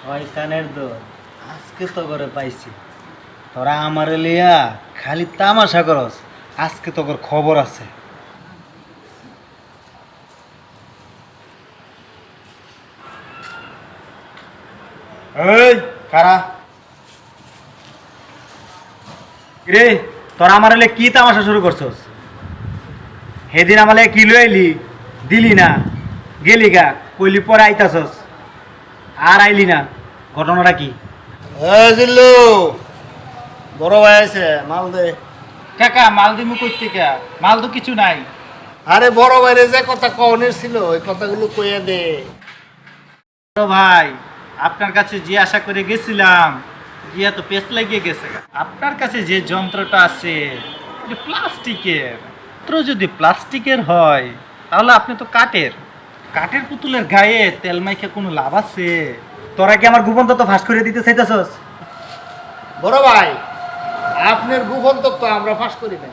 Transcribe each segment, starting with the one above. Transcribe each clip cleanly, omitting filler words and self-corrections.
শয়তানের দল আজকে তো করে পাইছি। তোরা আমারে লিয়া খালি তামাশা করস, আজকে তোর খবর আছে। এই কারা রে, তোরা আমার লিয়ে কি তামাশা শুরু করছস? সেদিন আমালে কি লইলি দিলি না, গেলি গা, কইলি পরে আইতাছস আর আইলি না, ঘটনাটা কি? জিল্লু বড় ভাই আছে, মাল দে। কাকা মাল দিমু কই থেকে? মাল তো কিছু নাই। আরে বড় ভাইরে যে কথা কওনের ছিল ওই কথাগুলো কইয়া দে। তো ভাই আপনার কাছে যে আশা করে গেছিলাম, গিয়া তো পেস্ট লাগিয়ে গেছে। আপনার কাছে যে যন্ত্রটা আছে এটা প্লাস্টিকের। যন্ত্র যদি প্লাস্টিকের হয় তাহলে আপনি তো কাঠের। কাঠের পুতুলের গায়ে তেল মাইখে কোনো লাভ আছে? তোরা কি আমার গোপন তত্ত্ব ফাঁস করে দিতে চাইতেছস? বড় ভাই আপনার গোপন তত্ত্ব আমরা ফাঁস করি না।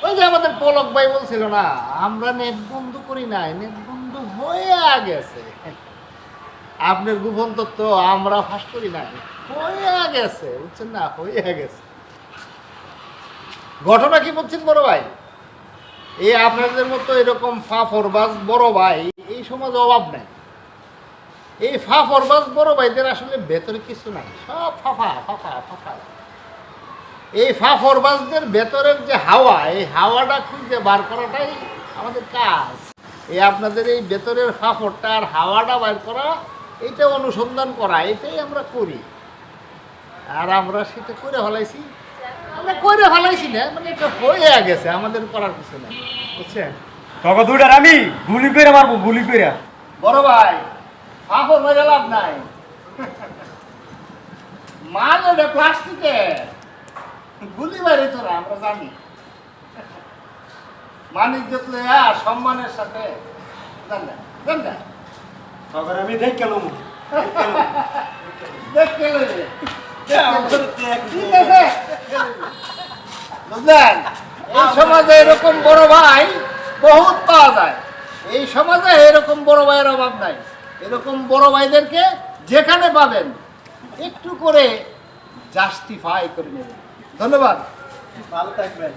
ওই যে আমাদের পলক ভাই বলছিল না, আমরা নেট বন্ধ করি নাই, নেট বন্ধ হয়ে গেছে। আপনার গোপন তত্ত্ব আমরা ফাঁস করি নাই, হয়ে গেছে, বুঝছেন না, হয়ে গেছে। ঘটনা কি বলছেন বড় ভাই? এই আপনাদের মতো এরকম ফাফরবাজ বড় ভাই এই সমাজে অভাব নাই। এই ফাফরবাজ বড় ভাইদের আসলে ভেতরে কিছু নাই, সব ফাফা ফাফা ফাফা। এই ফাফরবাজদের ভেতরের যে হাওয়া, এই হাওয়াটা খুঁজে বার করাটাই আমাদের কাজ। এই আপনাদের এই ভেতরের ফাফরটা আর হাওয়াটা বার করা, এইটা অনুসন্ধান করা, এটাই আমরা করি। আর আমরা সেটা করে ফেলাইছি, আমরা করে ফেলাইছি না, মানে এটা হয়ে গেছে, আমাদের করার কিছু নেই, বুঝছেন? তোকে দুইটার আমি গুলি করে মারবো, গুলি করে। বড় ভাই ফাফর মেরে লাভ নাই, মাল ওটা প্লাস্টিকে গুলি মারি তোরা, আমরা জানি। মানিক দেখলে সম্মানের সাথে জানলে জানলে তোকে আমি দেখ কেলাম, দেখতে লইলে ঠিক আছে, বুঝলেন? এই সমাজে এরকম বড় ভাই বহুত পাওয়া যায়। এই সমাজে এরকম বড় ভাইয়ের অভাব নাই। এরকম বড় ভাইদেরকে যেখানে পাবেন একটু করে জাস্টিফাই করে নেবেন। ধন্যবাদ, ভালো থাকবেন।